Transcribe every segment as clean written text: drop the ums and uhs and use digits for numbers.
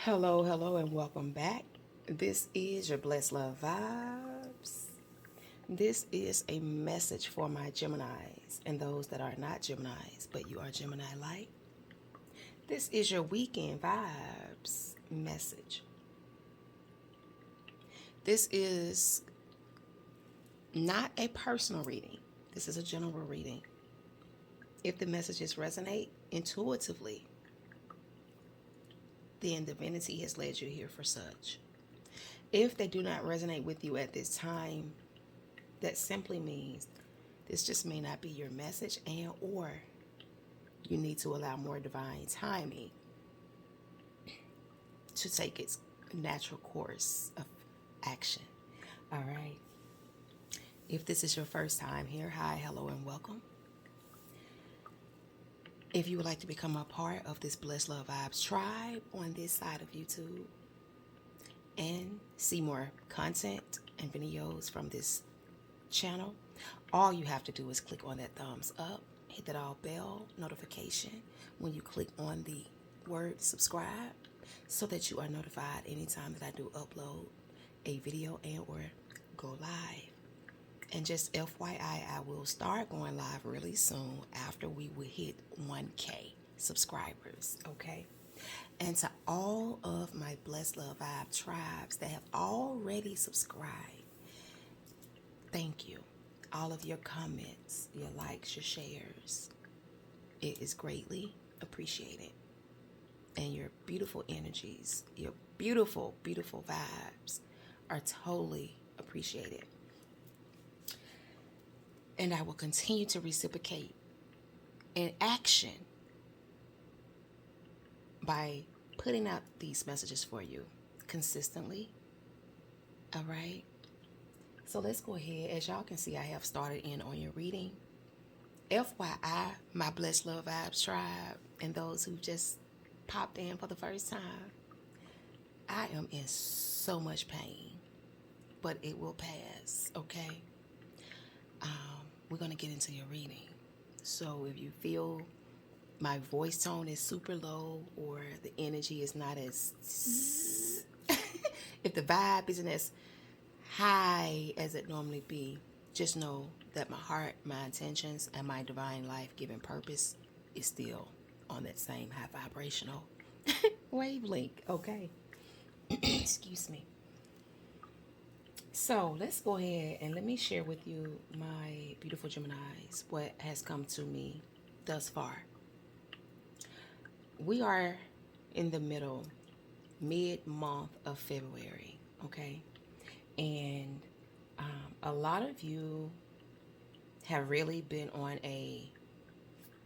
Hello, hello, and welcome back. This is your Blessed Love Vibes. This is a message for my Geminis and those that are not Geminis, but you are Gemini light. This is your weekend vibes message. This is not a personal reading, this is a general reading. If the messages resonate intuitively, then divinity has led you here for such. If they do not resonate with you at this time, that simply means this just may not be your message, and or you need to allow more divine timing to take its natural course of action. All right. If this is your first time here, hi, hello, and welcome. If you would like to become a part of this Blessed Love Vibes tribe on this side of YouTube and see more content and videos from this channel, all you have to do is click on that thumbs up, hit that all bell notification when you click on the word subscribe so that you are notified anytime that I do upload a video and or go live. And just FYI, I will start going live really soon after we will hit 1K subscribers, okay? And to all of my Blessed Love Vibe tribes that have already subscribed, thank you. All of your comments, your likes, your shares, it is greatly appreciated. And your beautiful energies, your beautiful, beautiful vibes are totally appreciated. And I will continue to reciprocate in action by putting out these messages for you consistently. All right. So let's go ahead. As y'all can see, I have started in on your reading. FYI, my Blessed Love Vibes tribe and those who just popped in for the first time, I am in so much pain, but it will pass, okay? We're going to get into your reading. So if you feel my voice tone is super low or the energy is not as if the vibe isn't as high as it normally be, just know that my heart, my intentions, and my divine life-giving purpose is still on that same high vibrational wavelength, okay? Excuse me. So let's go ahead and let me share with you, my beautiful Geminis, what has come to me thus far. We are in the mid-month of February, okay? And a lot of you have really been on a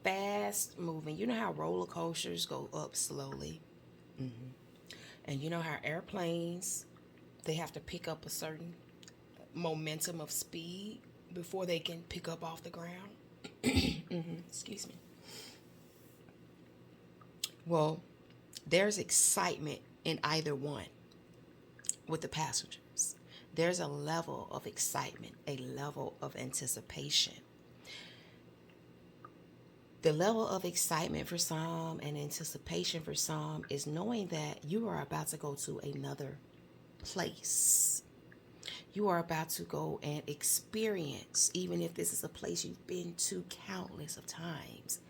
fast moving, you know how roller coasters go up slowly? Mm-hmm. And you know how airplanes, they have to pick up a certain momentum of speed before they can pick up off the ground? Excuse me. Well, there's excitement in either one with the passengers. There's a level of excitement, a level of anticipation. The level of excitement for some and anticipation for some is knowing that you are about to go to another place. You are about to go and experience, even if this is a place you've been to countless of times,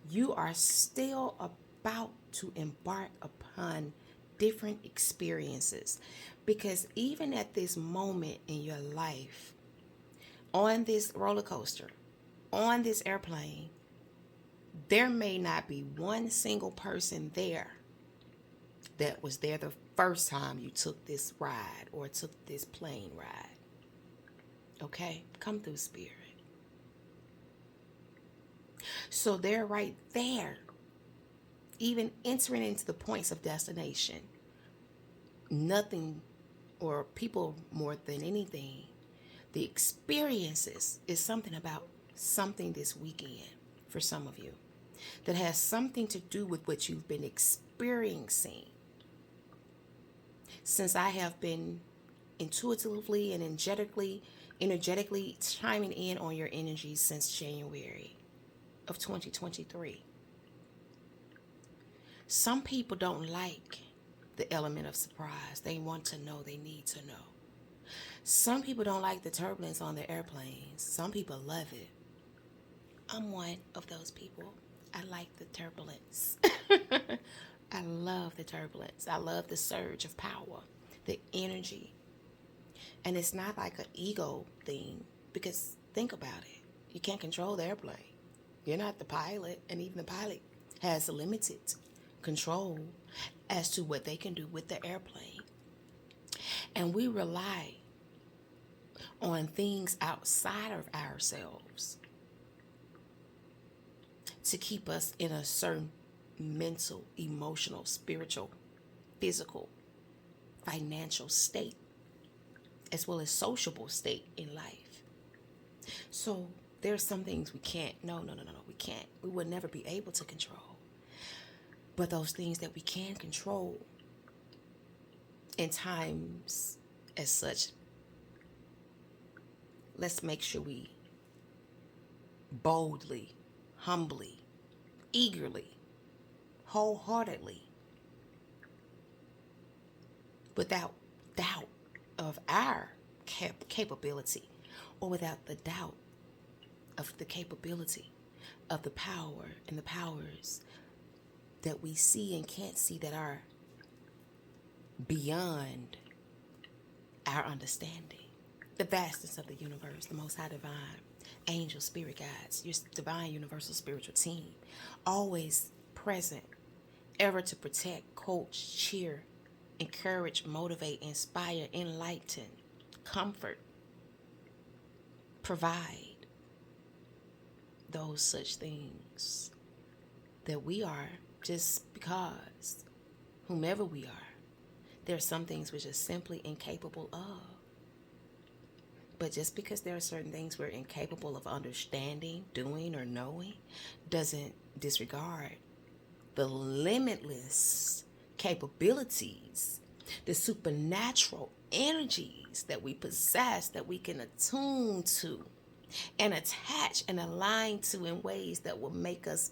you are still about to embark upon different experiences. Because even at this moment in your life, on this roller coaster, on this airplane, there may not be one single person there that was there the first time you took this ride or took this plane ride. Okay? Come through, Spirit. So they're right there, even entering into the points of destination. Nothing or people more than anything, the experiences is something about something this weekend for some of you that has something to do with what you've been experiencing. Since I have been intuitively and energetically chiming in on your energies since January of 2023. Some people don't like the element of surprise. They want to know, they need to know. Some people don't like the turbulence on their airplanes. Some people love it. I'm one of those people. I like the turbulence. I love the turbulence. I love the surge of power, the energy. And it's not like an ego thing, because think about it. You can't control the airplane. You're not the pilot, and even the pilot has limited control as to what they can do with the airplane. And we rely on things outside of ourselves to keep us in a certain mental, emotional, spiritual, physical, financial state, as well as sociable state in life. So there's some things we can't. No, we can't. We would never be able to control. But those things that we can control in times as such, let's make sure we boldly, humbly, eagerly, wholeheartedly, without doubt of our capability, or without the doubt of the capability of the power and the powers that we see and can't see, that are beyond our understanding. The vastness of the universe, the Most High Divine, angel, spirit guides, your divine universal spiritual team, always present, ever to protect, coach, cheer, encourage, motivate, inspire, enlighten, comfort, provide those such things that we are, just because whomever we are, there are some things we're just simply incapable of. But just because there are certain things we're incapable of understanding, doing, or knowing, doesn't disregard the limitless capabilities, the supernatural energies that we possess, that we can attune to and attach and align to in ways that will make us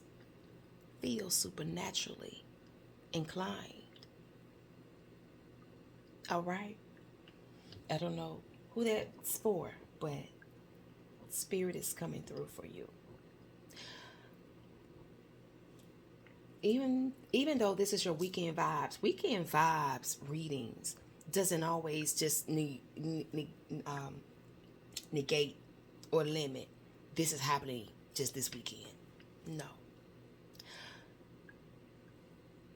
feel supernaturally inclined. All right? I don't know who that's for, but Spirit is coming through for you. Even though this is your weekend vibes readings doesn't always just negate or limit this is happening just this weekend. No.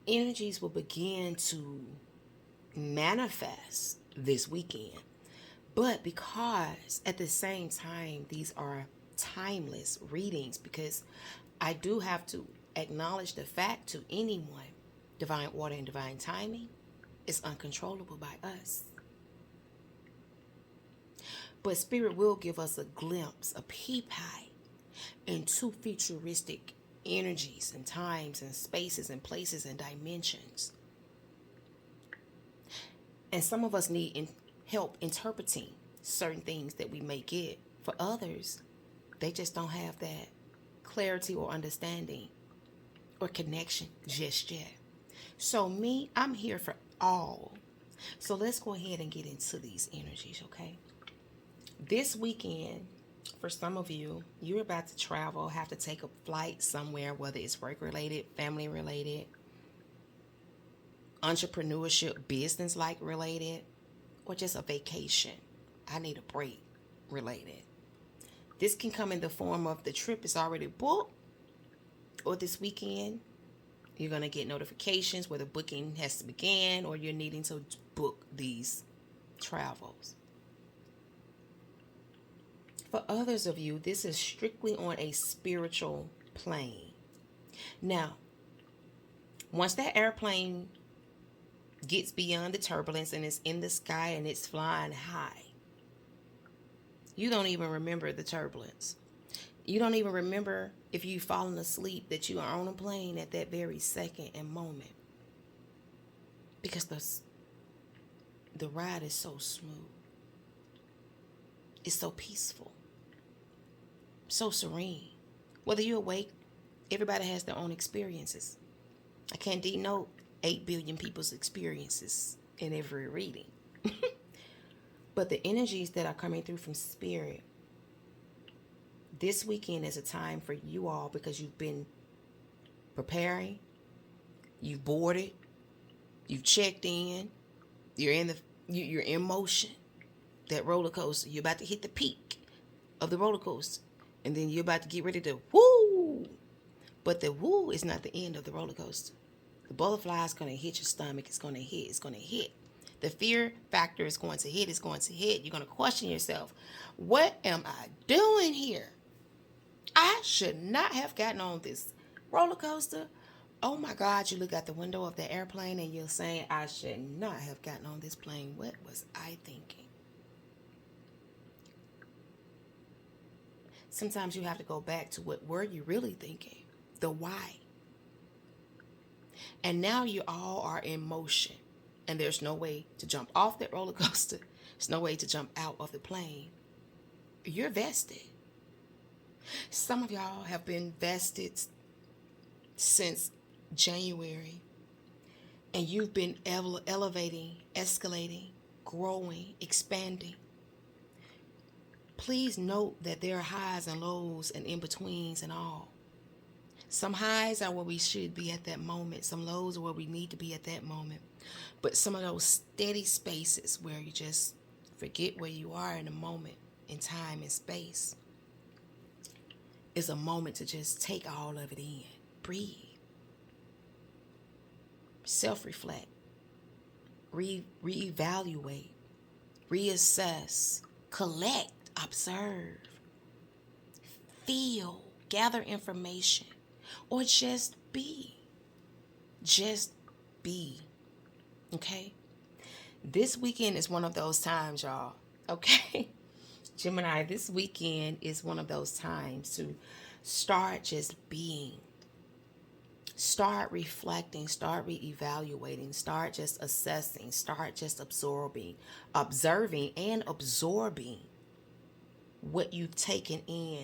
Energies will begin to manifest this weekend. But because at the same time, these are timeless readings, because I do have to acknowledge the fact to anyone, divine order and divine timing is uncontrollable by us. But Spirit will give us a glimpse, a peep high into futuristic energies and times and spaces and places and dimensions. And some of us need help interpreting certain things that we may get. For others, they just don't have that clarity or understanding or connection just yet. So me, I'm here for all. So let's go ahead and get into these energies, okay? This weekend, for some of you, you're about to travel, have to take a flight somewhere, whether it's work-related, family-related, entrepreneurship, business-like related, or just a vacation. I need a break related. This can come in the form of the trip is already booked, or this weekend you're going to get notifications where the booking has to begin, or you're needing to book these travels. For others of you, this is strictly on a spiritual plane. Now, once that airplane gets beyond the turbulence and it's in the sky and it's flying high, you don't even remember the turbulence. You don't even remember, if you've fallen asleep, that you are on a plane at that very second and moment. Because the ride is so smooth. It's so peaceful. So serene. Whether you're awake, everybody has their own experiences. I can't denote 8 billion people's experiences in every reading. But the energies that are coming through from spirit, this weekend is a time for you all because you've been preparing, you've boarded, you've checked in, you're in motion. That roller coaster, you're about to hit the peak of the roller coaster, and then you're about to get ready to woo. But the woo is not the end of the roller coaster. The butterfly is going to hit your stomach. It's going to hit. The fear factor is going to hit. It's going to hit. You're going to question yourself. What am I doing here? I should not have gotten on this roller coaster. Oh my God, you look out the window of the airplane and you're saying, I should not have gotten on this plane. What was I thinking? Sometimes you have to go back to what were you really thinking? The why. And now you all are in motion. And there's no way to jump off that roller coaster. There's no way to jump out of the plane. You're vested. Some of y'all have been vested since January. And you've been elevating, escalating, growing, expanding. Please note that there are highs and lows and in-betweens and all. Some highs are where we should be at that moment. Some lows are where we need to be at that moment. But some of those steady spaces where you just forget where you are in a moment, in time and space, is a moment to just take all of it in. Breathe. Self-reflect. Reevaluate. Reassess. Collect. Observe. Feel. Gather information. Or just be. Just be. Okay? This weekend is one of those times, y'all. Okay? Gemini, this weekend is one of those times to start just being. Start reflecting. Start reevaluating. Start just assessing. Start just observing and absorbing what you've taken in,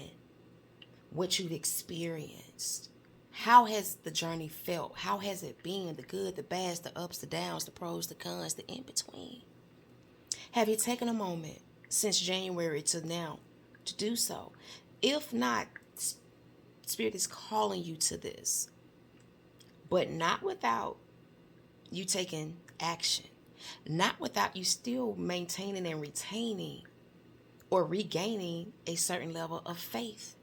what you've experienced. How has the journey felt? How has it been? The good, the bad, the ups, the downs, the pros, the cons, the in-between. Have you taken a moment since January to now to do so? If not, Spirit is calling you to this. But not without you taking action. Not without you still maintaining and retaining or regaining a certain level of faith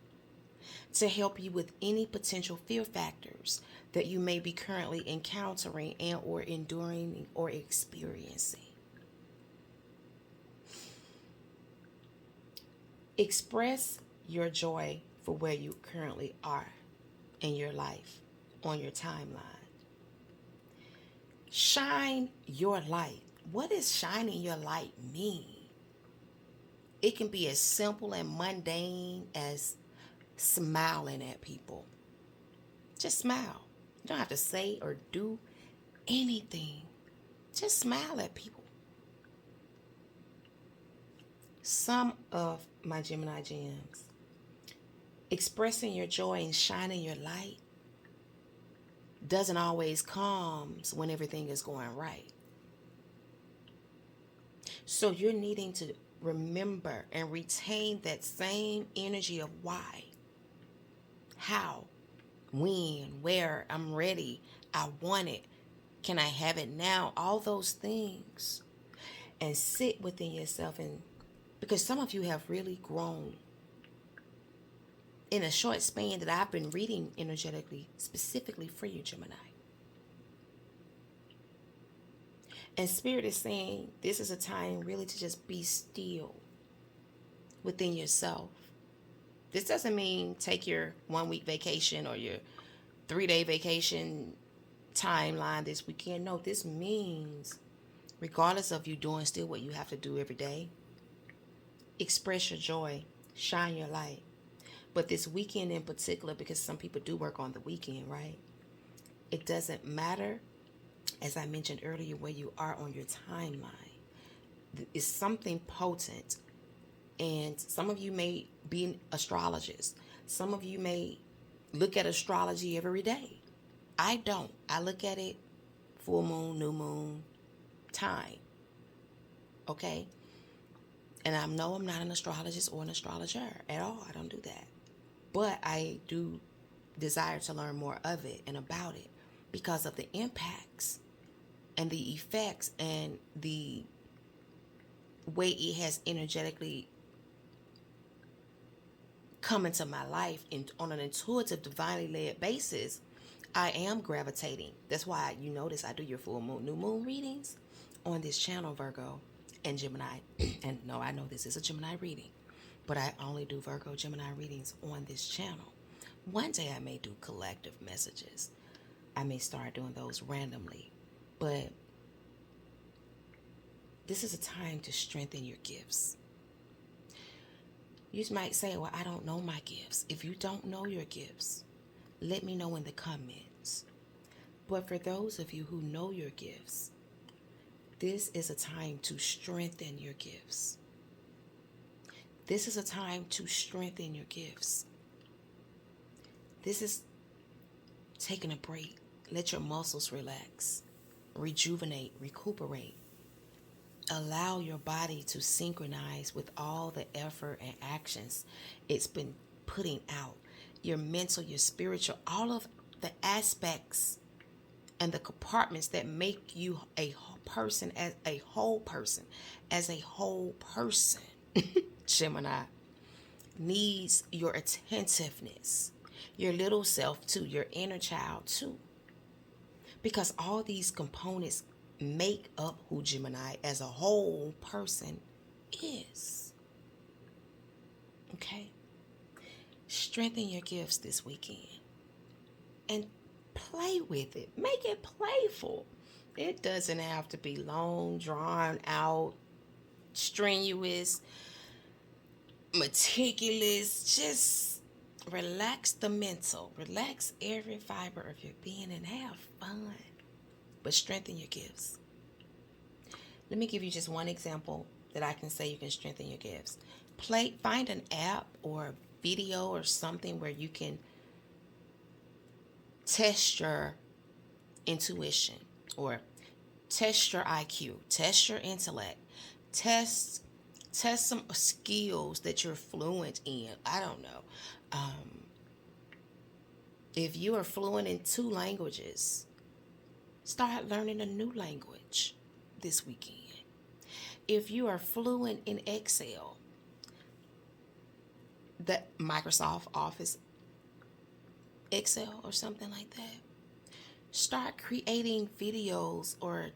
to help you with any potential fear factors that you may be currently encountering and or enduring or experiencing. Express your joy for where you currently are in your life, on your timeline. Shine your light. What does shining your light mean? It can be as simple and mundane as smiling at people. Just smile. You don't have to say or do anything. Just smile at people. Some of my Gemini gems, expressing your joy and shining your light doesn't always come when everything is going right. So you're needing to remember and retain that same energy of why, how, when, where, I'm ready, I want it, can I have it now, all those things, and sit within yourself. And because some of you have really grown in a short span that I've been reading energetically, specifically for you, Gemini. And Spirit is saying this is a time really to just be still within yourself. This doesn't mean take your 1 week vacation or your 3-day vacation timeline this weekend. No, this means regardless of you doing still what you have to do every day, express your joy, shine your light. But this weekend in particular, because some people do work on the weekend, right? It doesn't matter, as I mentioned earlier, where you are on your timeline. It's something potent. And some of you may be astrologists. Some of you may look at astrology every day. I don't. I look at it full moon, new moon time. Okay? And I know I'm not an astrologist or an astrologer at all. I don't do that. But I do desire to learn more of it and about it because of the impacts and the effects and the way it has energetically come into my life on an intuitive, divinely led basis. I am gravitating. That's why you notice I do your full moon, new moon readings on this channel, Virgo and Gemini. And no, I know this is a Gemini reading, but I only do Virgo, Gemini readings on this channel. One day I may do collective messages. I may start doing those randomly, but this is a time to strengthen your gifts. You might say, well, I don't know my gifts. If you don't know your gifts, let me know in the comments. But for those of you who know your gifts, this is a time to strengthen your gifts. This is a time to strengthen your gifts. This is taking a break. Let your muscles relax, rejuvenate, recuperate. Allow your body to synchronize with all the effort and actions it's been putting out. Your mental, your spiritual, all of the aspects and the compartments that make you a person, as a whole person, Gemini, needs your attentiveness, your little self too, your inner child too. Because all these components make up who Gemini as a whole person is. Okay? Strengthen your gifts this weekend and play with it. Make it playful. It doesn't have to be long, drawn out, strenuous, meticulous. Just relax the mental. Relax every fiber of your being and have fun. But strengthen your gifts. Let me give you just one example that I can say you can strengthen your gifts. Find an app or a video or something where you can test your intuition or test your IQ, test your intellect, test some skills that you're fluent in. I don't know. If you are fluent in 2 languages, start learning a new language this weekend. If you are fluent in Excel, the Microsoft Office Excel or something like that, start creating videos or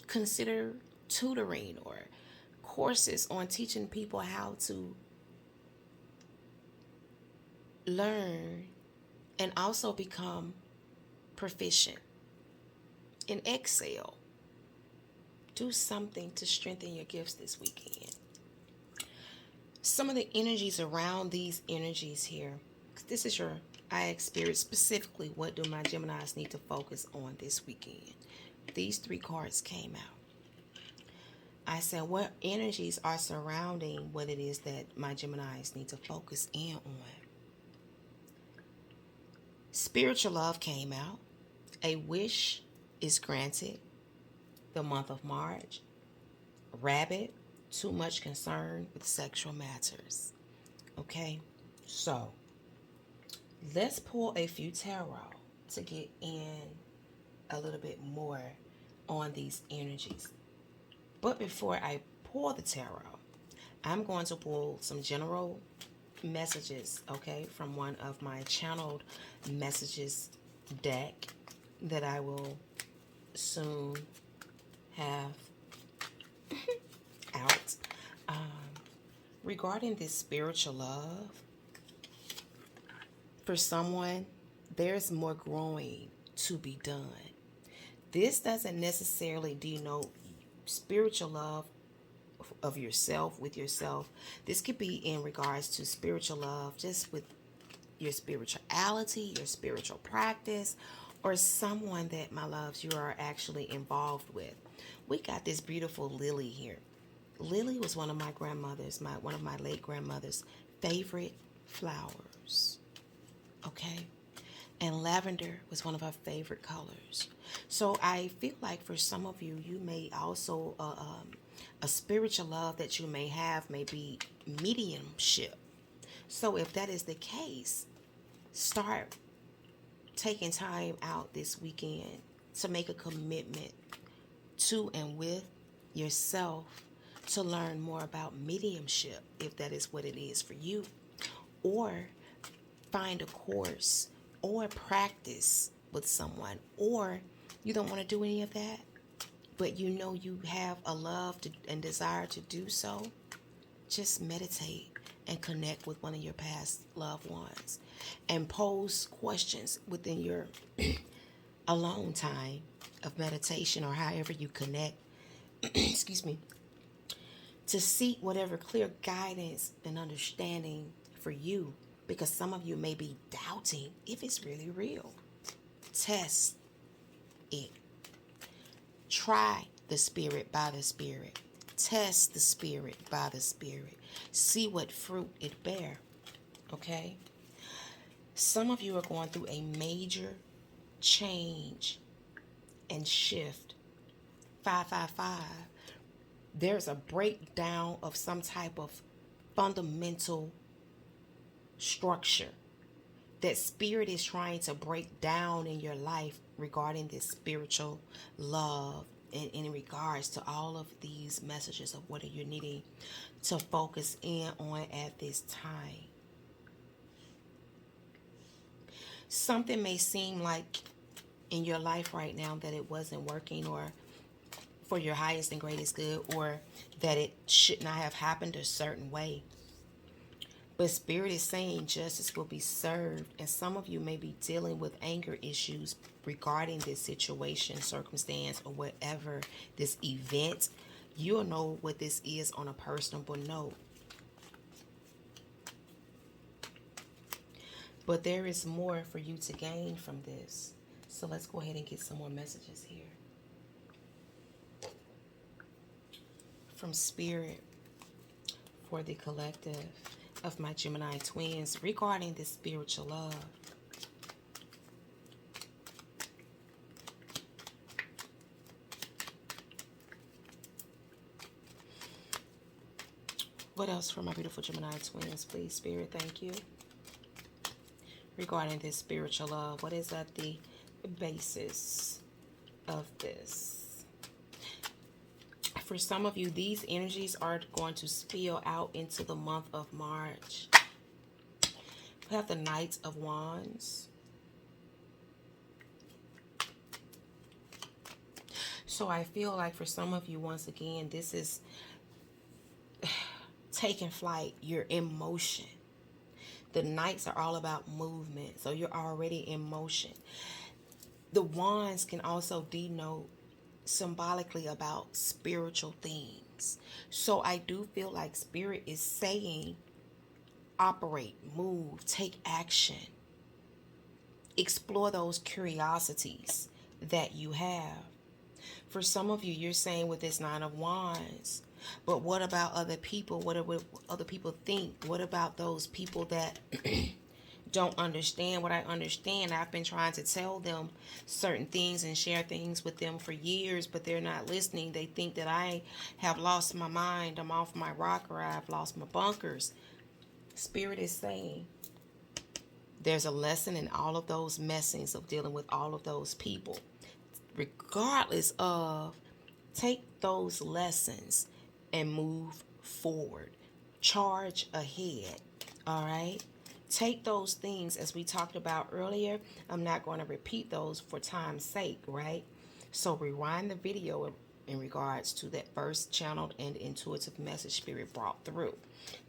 consider tutoring or courses on teaching people how to learn and also become proficient in Excel. Do something to strengthen your gifts this weekend. Some of the energies around these energies here, this is your I experience specifically what do my Geminis need to focus on this weekend. These 3 cards came out. I said what energies are surrounding what it is that my Geminis need to focus in on. Spiritual love came out. A wish is granted. The month of March. Rabbit, too much concern with sexual matters. Okay, so let's pull a few tarot to get in a little bit more on these energies. But before I pull the tarot, I'm going to pull some general messages, okay, from one of my channeled messages deck that I will soon have out. Regarding this spiritual love, for someone, there's more growing to be done. This doesn't necessarily denote spiritual love of yourself, with yourself. This could be in regards to spiritual love just with your spirituality, your spiritual practice, or someone that, my loves, you are actually involved with. We got this beautiful lily here. Lily was one of my grandmother's, one of my late grandmother's favorite flowers. Okay? And lavender was one of our favorite colors. So I feel like for some of you, you may also, a spiritual love that you may have may be mediumship. So if that is the case, start taking time out this weekend to make a commitment to and with yourself to learn more about mediumship, if that is what it is for you, or find a course or practice with someone, or you don't want to do any of that, but you know you have a love and desire to do so. Just meditate and connect with one of your past loved ones and pose questions within your alone time of meditation, or however you connect excuse me, to seek whatever clear guidance and understanding for you, because some of you may be doubting if it's really real. Test it. Try the spirit by the spirit. Test the spirit by the spirit. See what fruit it bear. Okay? Some of you are going through a major change and shift. 555. There's a breakdown of some type of fundamental structure that spirit is trying to break down in your life regarding this spiritual love, and in regards to all of these messages of what you're needing to focus in on at this time. Something may seem like in your life right now that it wasn't working, or for your highest and greatest good, or that it should not have happened a certain way. But Spirit is saying justice will be served, and some of you may be dealing with anger issues regarding this situation, circumstance, or whatever this event. You'll know what this is on a personable note. But there is more for you to gain from this. So let's go ahead and get some more messages here from Spirit for the collective of my Gemini twins regarding this spiritual love. What else for my beautiful Gemini twins, please, Spirit? Thank you. Regarding this spiritual love, what is at the basis of this? For some of you, these energies are going to spill out into the month of March. We have the Knight of Wands. So I feel like for some of you, once again, this is taking flight. You're in motion. The Knights are all about movement, so you're already in motion. The Wands can also denote symbolically about spiritual things. So I do feel like Spirit is saying, operate, move, take action. Explore those curiosities that you have. For some of you, you're saying with this Nine of Wands, but what about other people? What do other people think? What about those people that don't understand what I understand? I've been trying to tell them certain things and share things with them for years, but they're not listening. They think that I have lost my mind, I'm off my rocker, I've lost my bunkers. Spirit is saying there's a lesson in all of those messings of dealing with all of those people. Regardless of, take those lessons and move forward. Charge ahead. All right? Take those things as we talked about earlier. I'm not going to repeat those for time's sake, right? So rewind the video in regards to that first channeled and intuitive message Spirit brought through.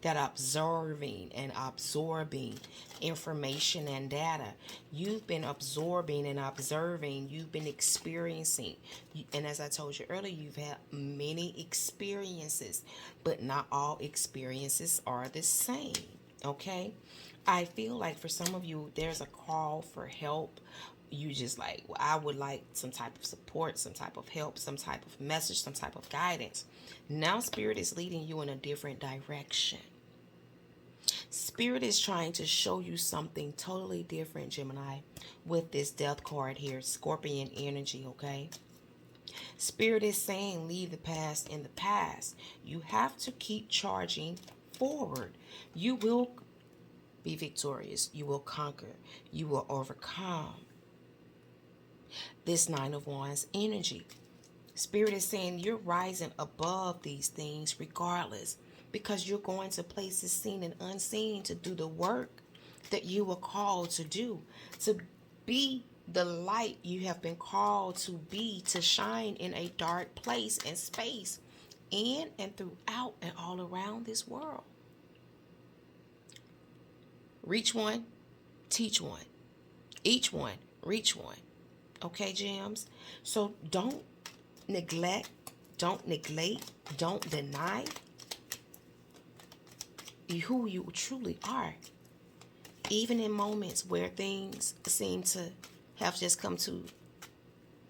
That observing and absorbing information and data. You've been absorbing and observing. You've been experiencing. And as I told you earlier, you've had many experiences, but not all experiences are the same. Okay? I feel like for some of you, there's a call for help. You just like, well, I would like some type of support, some type of help, some type of message, some type of guidance. Now Spirit is leading you in a different direction. Spirit is trying to show you something totally different, Gemini, with this death card here, Scorpion energy, okay? Spirit is saying leave the past in the past. You have to keep charging forward. You will be victorious. You will conquer. You will overcome this Nine of Wands energy. Spirit is saying you're rising above these things regardless, because you're going to places seen and unseen to do the work that you were called to do, to be the light you have been called to be, to shine in a dark place and space, in and throughout and all around this world. Reach one, teach one. Each one, reach one. Okay, gems? So don't neglect, don't neglect, don't deny who you truly are. Even in moments where things seem to have just come to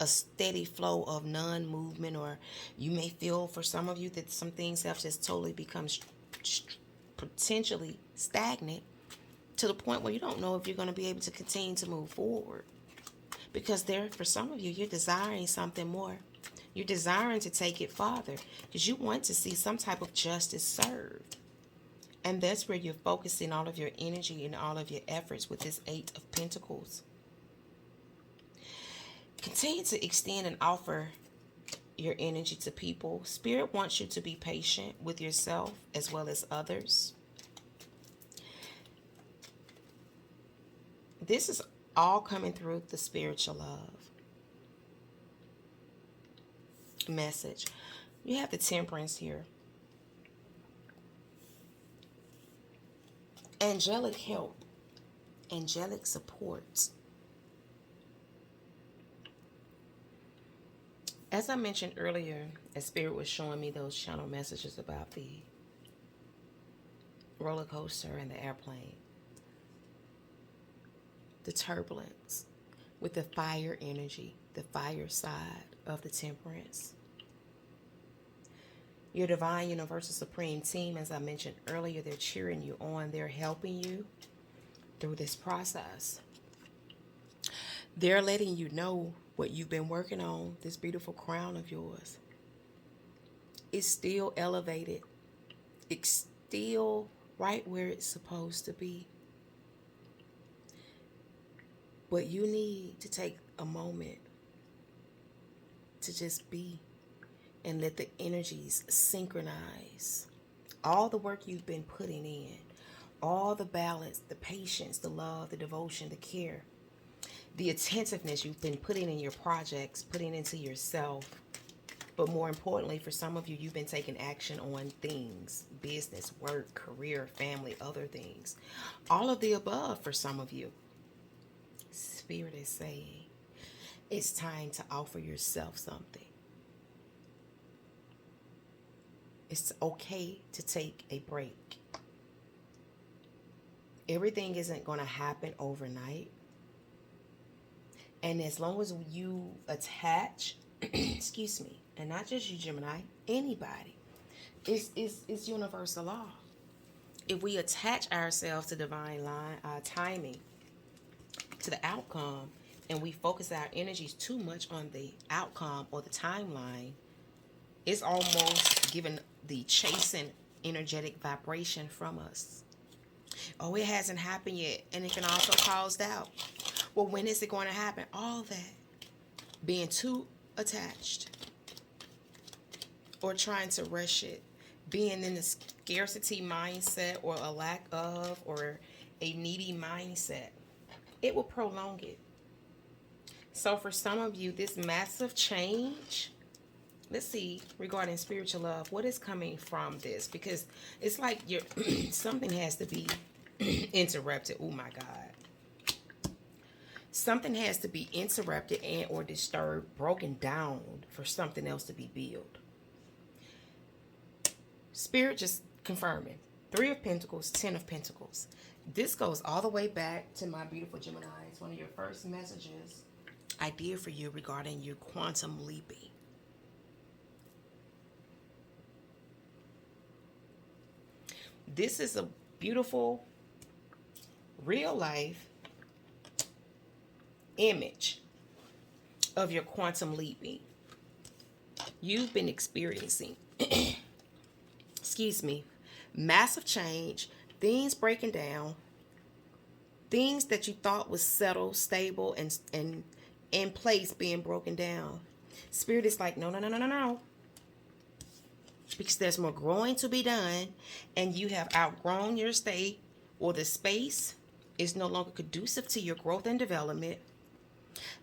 a steady flow of non-movement, or you may feel for some of you that some things have just totally become potentially stagnant to the point where you don't know if you're going to be able to continue to move forward. Because there, for some of you, you're desiring something more. You're desiring to take it farther because you want to see some type of justice served. And that's where you're focusing all of your energy and all of your efforts with this Eight of Pentacles. Continue to extend and offer your energy to people. Spirit wants you to be patient with yourself as well as others. This is all coming through the spiritual love message. You have the Temperance here. Angelic help, angelic support. As I mentioned earlier, as Spirit was showing me those channel messages about the roller coaster and the airplane, the turbulence with the fire energy, the fire side of the Temperance. Your Divine Universal Supreme Team, as I mentioned earlier, they're cheering you on. They're helping you through this process. They're letting you know what you've been working on, this beautiful crown of yours. It's still elevated. It's still right where it's supposed to be. But you need to take a moment to just be and let the energies synchronize. All the work you've been putting in, all the balance, the patience, the love, the devotion, the care, the attentiveness you've been putting in your projects, putting into yourself. But more importantly, for some of you, you've been taking action on things, business, work, career, family, other things. All of the above for some of you. Spirit is saying it's time to offer yourself something. It's okay to take a break. Everything isn't going to happen overnight. And as long as you attach, excuse me, and not just you, Gemini, anybody, it's universal law. If we attach ourselves to divine line, timing, to the outcome, and we focus our energies too much on the outcome or the timeline, it's almost giving the chasing energetic vibration from us. Oh, it hasn't happened yet, and it can also cause doubt. Well, when is it going to happen? All that. Being too attached or trying to rush it. Being in a scarcity mindset or a lack of or a needy mindset. It will prolong it. So for some of you, this massive change, let's see, regarding spiritual love, what is coming from this? Because it's like you're something has to be interrupted. Oh my God. Something has to be interrupted and or disturbed, broken down for something else to be built. Spirit just confirming. 3 of Pentacles, 10 of Pentacles. This goes all the way back to my beautiful Gemini. It's one of your first messages I did for you regarding your quantum leaping. This is a beautiful real life image of your quantum leaping. You've been experiencing, excuse me, massive change, things breaking down, things that you thought was settled, stable, and in place being broken down. Spirit is like, no, no, no, no, no, no. Because there's more growing to be done, and you have outgrown your state, or the space is no longer conducive to your growth and development.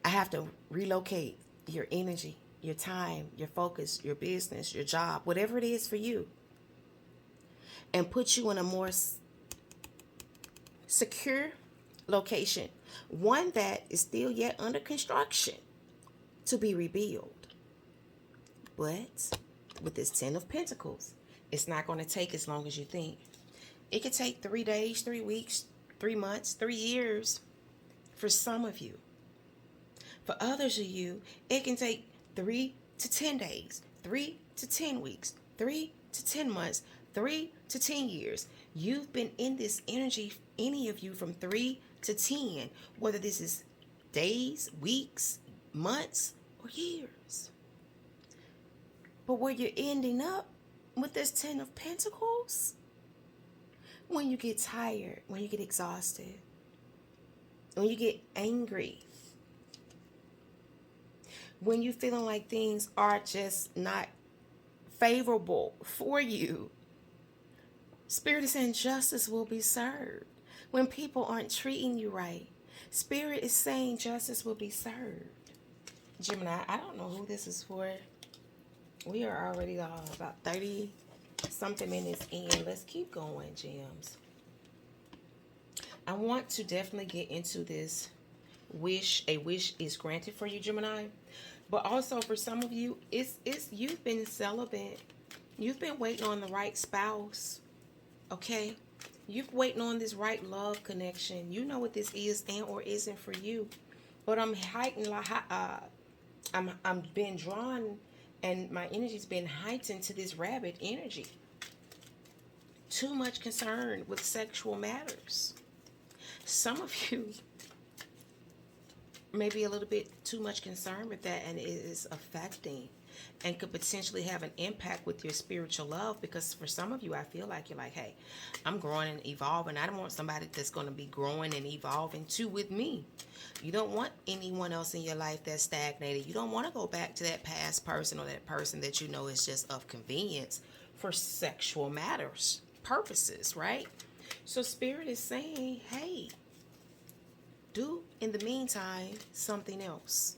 I have to relocate your energy, your time, your focus, your business, your job, whatever it is for you, and put you in a more secure location, one that is still yet under construction to be rebuilt. But with this 10 of Pentacles, it's not going to take as long as you think. It could take 3 days, 3 weeks, 3 months, 3 years for some of you. For others of you, it can take 3 to 10 days, 3 to 10 weeks, 3 to 10 months, 3 to 10 years. You've been in this energy, any of you, from 3 to 10, whether this is days, weeks, months, or years. But where you're ending up with this 10 of Pentacles, when you get tired, when you get exhausted, when you get angry, when you're feeling like things are just not favorable for you, Spirit is saying justice will be served. When people aren't treating you right, Spirit is saying justice will be served. Gemini, I don't know who this is for. We are already about 30 something minutes in. Let's keep going, gems. I want to definitely get into this wish. A wish is granted for you, Gemini. But also for some of you, it's you've been celibate. You've been waiting on the right spouse. Okay? You're waiting on this right love connection. You know what this is and or isn't for you. But I'm heightened, I'm being drawn, and my energy's been heightened to this rabbit energy. Too much concern with sexual matters. Some of you may be a little bit too much concerned with that, and it is affecting and could potentially have an impact with your spiritual love. Because for some of you, I feel like you're like, hey, I'm growing and evolving. I don't want somebody that's going to be growing and evolving too with me. You don't want anyone else in your life that's stagnated. You don't want to go back to that past person or that person that you know is just of convenience for sexual matters, purposes, right? So Spirit is saying, hey, do in the meantime something else.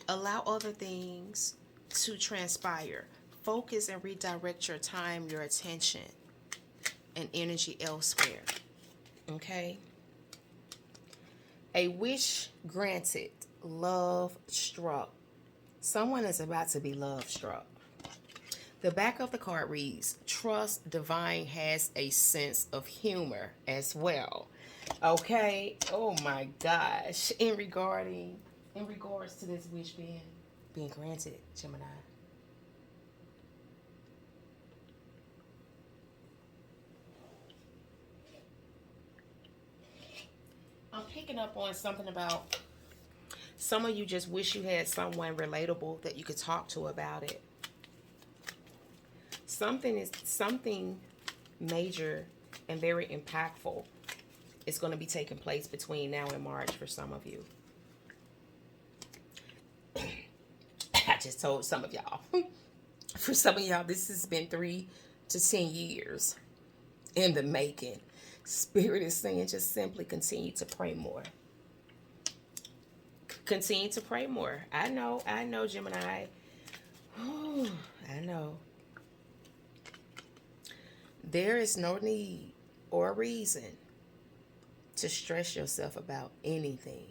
Allow other things to transpire. Focus and redirect your time, your attention, and energy elsewhere. Okay? A wish granted, love struck. Someone is about to be love struck. The back of the card reads, trust divine has a sense of humor as well. Okay? Oh my gosh. In regards to this wish being granted, Gemini. I'm picking up on something about some of you just wish you had someone relatable that you could talk to about it. Something major and very impactful is going to be taking place between now and March for some of you. I just told some of y'all. For some of y'all, this has been 3 to 10 years in the making. Spirit is saying just simply continue to pray more. Continue to pray more. I know, Gemini. Oh, I know. There is no need or reason to stress yourself about anything.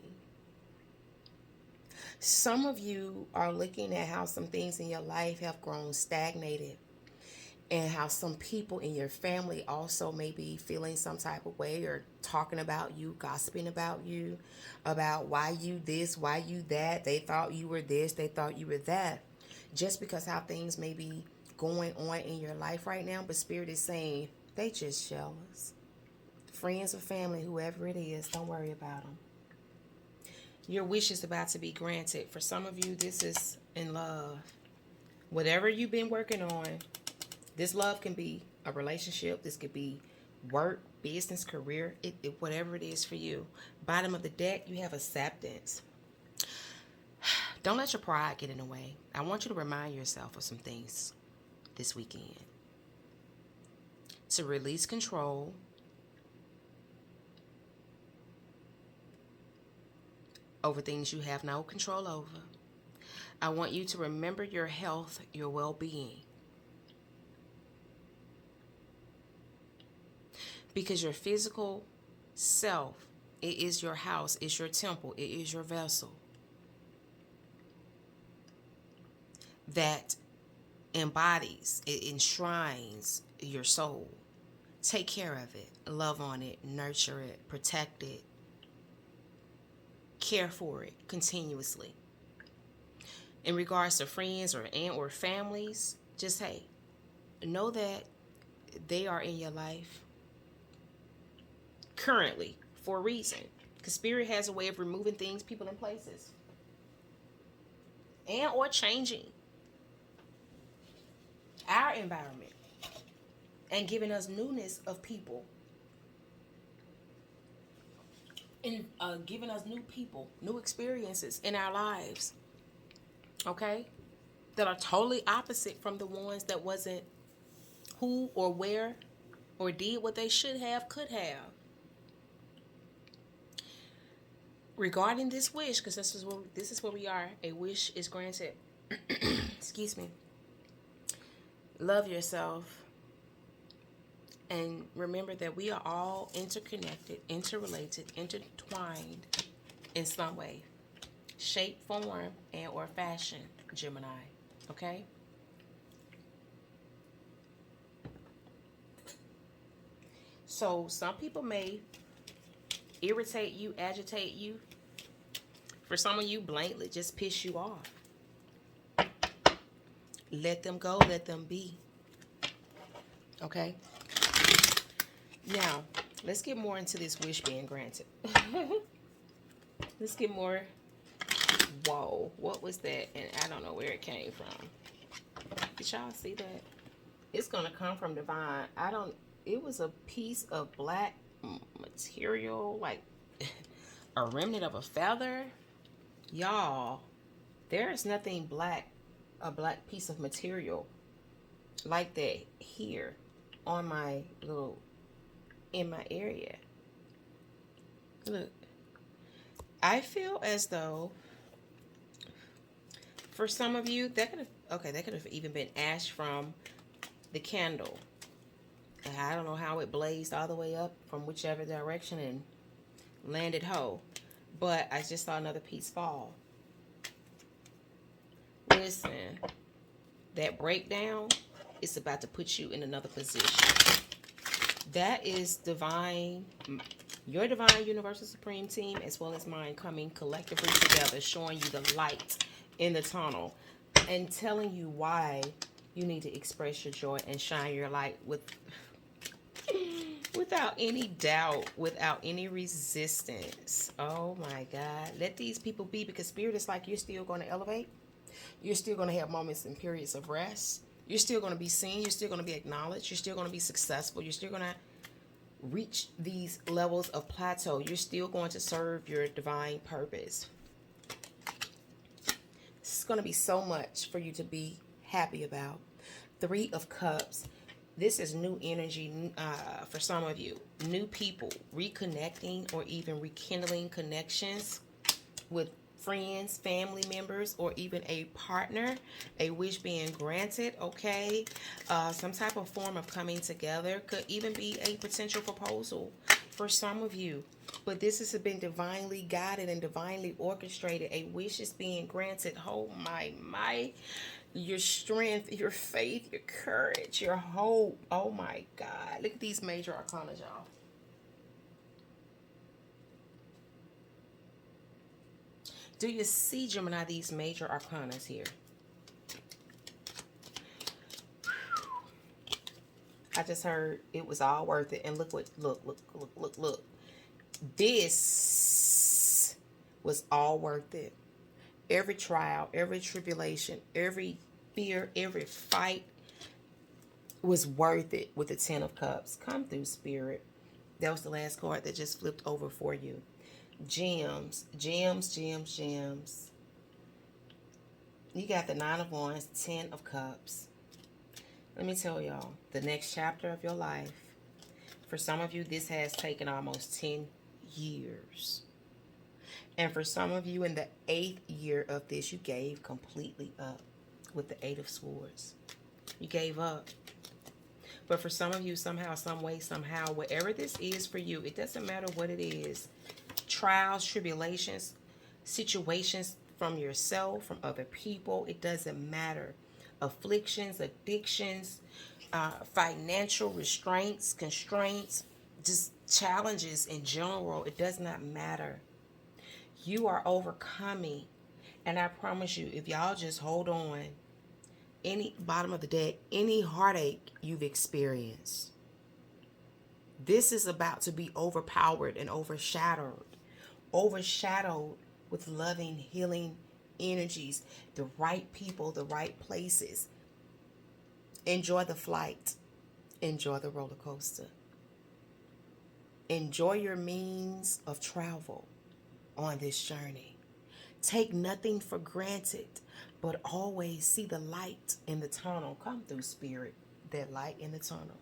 Some of you are looking at how some things in your life have grown stagnated, and how some people in your family also may be feeling some type of way or talking about you, gossiping about you, about why you this, why you that. They thought you were this, they thought you were that. Just because how things may be going on in your life right now, but Spirit is saying they just jealous. friends or family, whoever it is, don't worry about them. Your wish is about to be granted. For some of you, this is in love. Whatever you've been working on, this love can be a relationship. This could be work, business, career, whatever it is for you. Bottom of the deck, you have acceptance. Don't let your pride get in the way. I want you to remind yourself of some things this weekend. To release control. Over things you have no control over. I want you to remember your health, your well-being. Because your physical self, it is your house, it's your temple, it is your vessel. That embodies, it enshrines your soul. Take care of it, love on it, nurture it, protect it, care for it continuously. In regards to friends or families, just hey, know that they are in your life currently for a reason. Because Spirit has a way of removing things, people, and places, and or changing our environment and giving us newness of people, and giving us new people, new experiences in our lives, okay, that are totally opposite from the ones that wasn't who or where or did what they should have, could have. Regarding this wish, because this is where we are, a wish is granted. Excuse me. Love yourself. And remember that we are all interconnected, interrelated, intertwined in some way, shape, form, and or fashion, Gemini. Okay? So some people may irritate you, agitate you. For some of you, blankly just piss you off. Let them go, let them be. Okay? Now, let's get more into this wish being granted. Let's get more. Whoa, what was that? And I don't know where it came from. Did y'all see that? It's going to come from divine. It was a piece of black material, like a remnant of a feather. Y'all, there is nothing black, a black piece of material like that here on my little, in my area. Look, I feel as though for some of you that could have even been ash from the candle. And I don't know how it blazed all the way up from whichever direction and landed whole. But I just saw another piece fall. Listen, that breakdown is about to put you in another position. That is divine, your divine universal supreme team, as well as mine, coming collectively together, showing you the light in the tunnel and telling you why you need to express your joy and shine your light without any doubt, without any resistance. Oh my God. Let these people be, because Spirit is like, you're still going to elevate. You're still going to have moments and periods of rest. You're still going to be seen. You're still going to be acknowledged. You're still going to be successful. You're still going to reach these levels of plateau. You're still going to serve your divine purpose. It's going to be so much for you to be happy about. 3 of Cups. This is new energy for some of you. New people reconnecting or even rekindling connections with friends, family members, or even a partner. A wish being granted, okay? Some type of form of coming together. Could even be a potential proposal for some of you. But this has been divinely guided and divinely orchestrated. A wish is being granted. Oh my. Your strength, your faith, your courage, your hope. Oh my God. Look at these major arcana, y'all. Do you see, Gemini, these major arcanas here? I I just heard it was all worth it. And look. This was all worth it. Every trial, every tribulation, every fear, every fight was worth it with the Ten of Cups. Come through, Spirit. That was the last card that just flipped over for you. Gems, gems, gems, gems. You got the Nine of Wands, Ten of Cups. Let me tell y'all, the next chapter of your life, for some of you, this has taken almost 10 years. And for some of you, in the 8th year of this, you gave completely up with the Eight of Swords. You gave up. But for some of you, somehow, some way, somehow, whatever this is for you, it doesn't matter what it is. Trials, tribulations, situations from yourself, from other people, it doesn't matter. Afflictions, addictions, financial restraints, constraints, just challenges in general, it does not matter. You are overcoming. And I promise you, if y'all just hold on, any bottom of the deck, any heartache you've experienced, this is about to be overpowered and overshadowed with loving, healing energies, the right people, the right places. Enjoy the flight. Enjoy the roller coaster. Enjoy your means of travel on this journey. Take nothing for granted, but always see the light in the tunnel. Come through, Spirit, that light in the tunnel.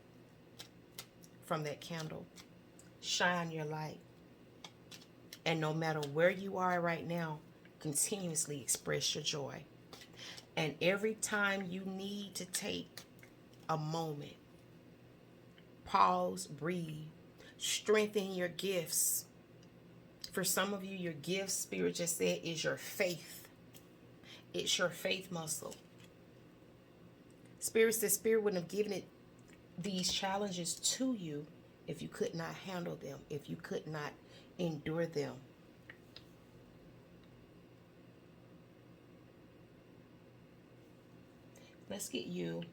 From that candle, shine your light. And no matter where you are right now, continuously express your joy. And every time you need to take a moment, pause, breathe, strengthen your gifts. For some of you, your gift, Spirit just said, is your faith. It's your faith muscle. Spirit says Spirit wouldn't have given it these challenges to you if you could not handle them, if you could not endure them. Let's get you,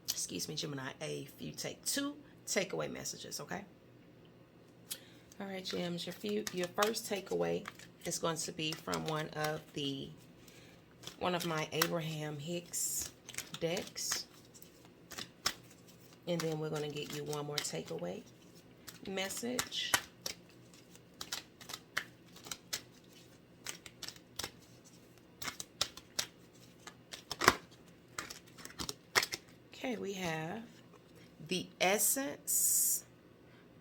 excuse me, Gemini, two takeaway messages, okay? All right, Gems, your first takeaway is going to be from one of my Abraham Hicks decks. And then we're going to get you one more takeaway message. Okay, we have the essence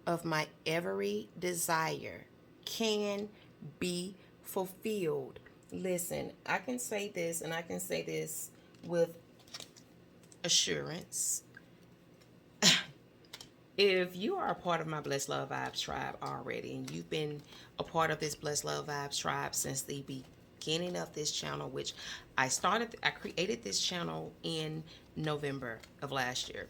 of my every desire can be fulfilled. Listen, I can say this, and I can say this with assurance. If you are a part of my Blessed Love Vibes tribe already, and you've been a part of this Blessed Love Vibes tribe since the beginning of this channel, which I created this channel in November of last year.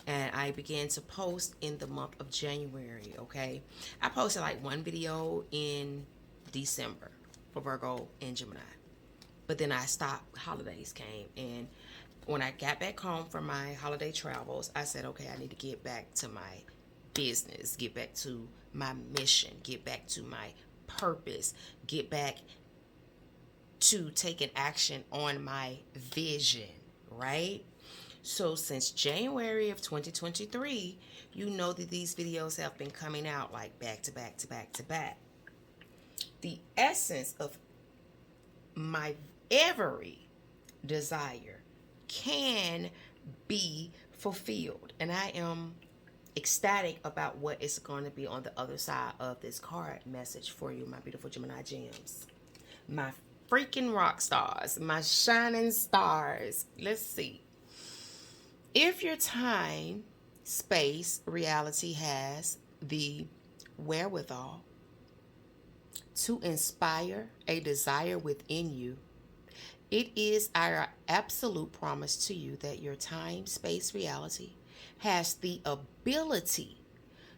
And I began to post in the month of January, okay? I posted like one video in December for Virgo and Gemini. But then I stopped, holidays came, and when I got back home from my holiday travels, I said, okay, I need to get back to my business, get back to my mission, get back to my purpose, get back to taking action on my vision, right? So since January of 2023, you know that these videos have been coming out like back to back to back to back. The essence of my every desire can be fulfilled. And I am ecstatic about what is going to be on the other side of this card message for you, my beautiful Gemini gems. My freaking rock stars, my shining stars. Let's see. If your time, space, reality has the wherewithal to inspire a desire within you, it is our absolute promise to you that your time, space, reality has the ability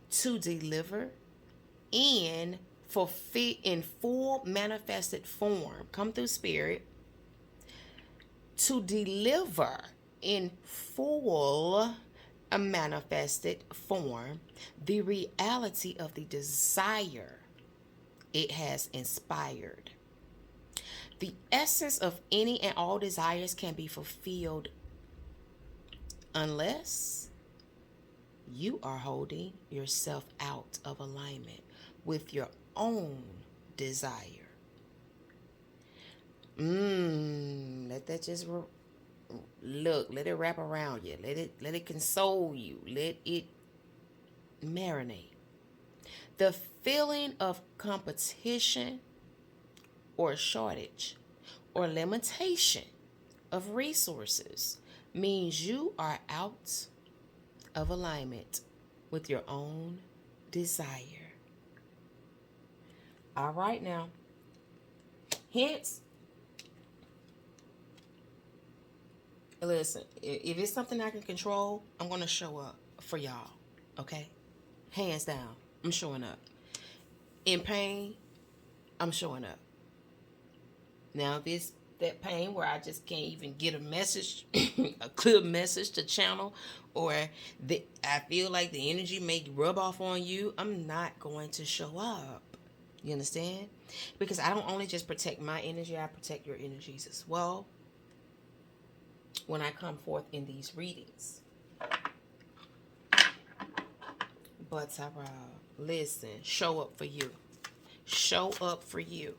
to deliver in full manifested form. Come through, Spirit. To deliver in full a manifested form, the reality of the desire it has inspired. The essence of any and all desires can be fulfilled unless you are holding yourself out of alignment with your own desire. Let that just look. Let it wrap around you. Let it console you. Let it marinate. The feeling of competition or shortage or limitation of resources means you are out of alignment with your own desire. All right, now. Hence, listen, if it's something I can control, I'm going to show up for y'all. Okay? Hands down, I'm showing up. In pain, I'm showing up. Now, if it's that pain where I just can't even get a message, a clear message to channel, or I feel like the energy may rub off on you, I'm not going to show up. You understand? Because I don't only just protect my energy, I protect your energies as well when I come forth in these readings. But listen, show up for you. Show up for you,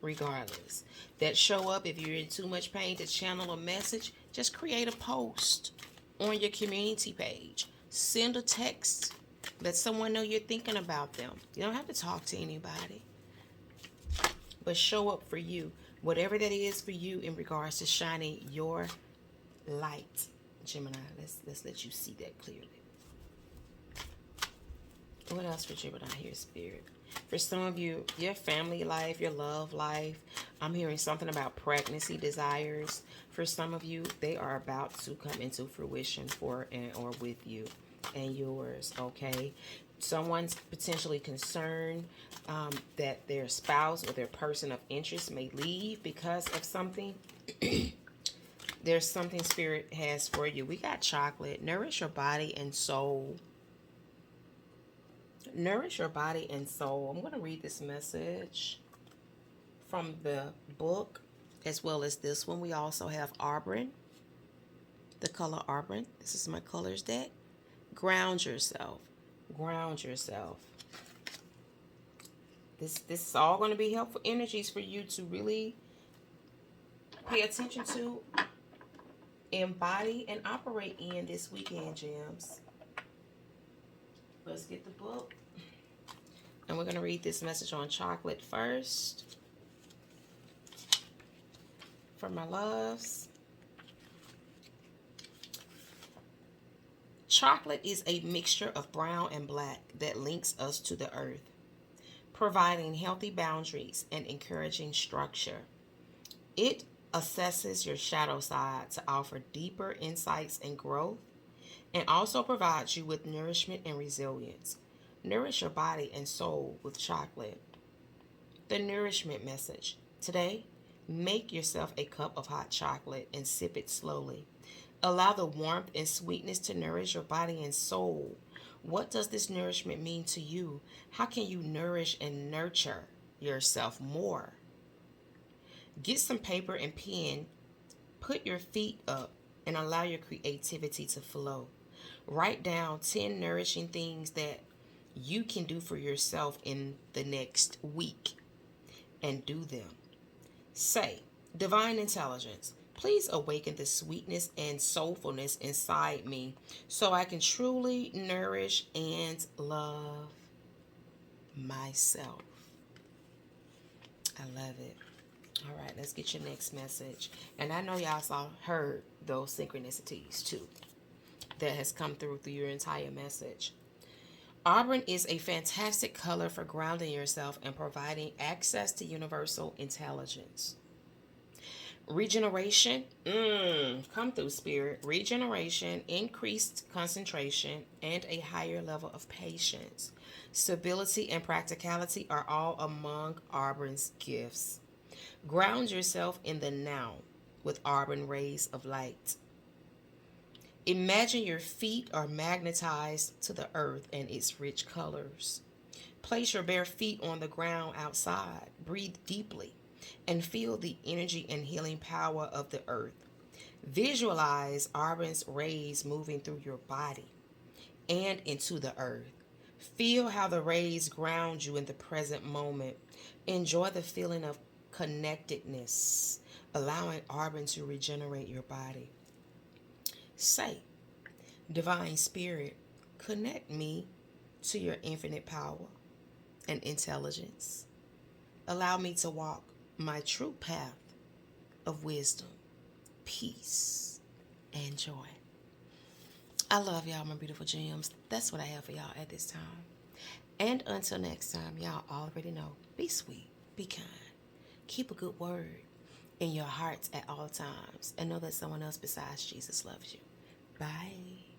regardless. That show up, if you're in too much pain to channel a message, just create a post on your community page. Send a text. Let someone know you're thinking about them. You don't have to talk to anybody. But show up for you. Whatever that is for you in regards to shining your light. Gemini, let's let you see that clearly. What else for Gemini here, Spirit? For some of you, your family life, your love life, I'm hearing something about pregnancy desires. For some of you, they are about to come into fruition for or with you and yours, okay? Someone's potentially concerned that their spouse or their person of interest may leave because of something. There's something Spirit has for you. We got chocolate. Nourish your body and soul. Nourish your body and soul. I'm going to read this message from the book as well as this one. We also have Auburn, the color Auburn. This is my colors deck. Ground yourself. Ground yourself. This is all going to be helpful energies for you to really pay attention to, embody, and operate in this weekend, gems. Let's get the book. And we're going to read this message on chocolate first. For my loves. Chocolate is a mixture of brown and black that links us to the earth, providing healthy boundaries and encouraging structure. It assesses your shadow side to offer deeper insights and growth, and also provides you with nourishment and resilience. Nourish your body and soul with chocolate. The nourishment message. Today, make yourself a cup of hot chocolate and sip it slowly. Allow the warmth and sweetness to nourish your body and soul. What does this nourishment mean to you? How can you nourish and nurture yourself more? Get some paper and pen. Put your feet up and allow your creativity to flow. Write down 10 nourishing things that you can do for yourself in the next week and do them. Say, Divine Intelligence, please awaken the sweetness and soulfulness inside me so I can truly nourish and love myself. I love it. All right, let's get your next message. And I know y'all heard those synchronicities too that has come through your entire message. Auburn is a fantastic color for grounding yourself and providing access to universal intelligence. Regeneration, come through, Spirit. Regeneration, increased concentration, and a higher level of patience. Stability and practicality are all among Auburn's gifts. Ground yourself in the now with Auburn rays of light. Imagine your feet are magnetized to the earth and its rich colors. Place your bare feet on the ground outside. Breathe deeply and feel the energy and healing power of the earth. Visualize Arben's rays moving through your body and into the earth. Feel how the rays ground you in the present moment. Enjoy the feeling of connectedness, allowing Arben to regenerate your body. Say, Divine Spirit, connect me to your infinite power and intelligence. Allow me to walk my true path of wisdom, peace, and joy. I love y'all, my beautiful gems. That's what I have for y'all at this time. And until next time, y'all already know, be sweet, be kind, keep a good word in your hearts at all times, and know that someone else besides Jesus loves you. Bye.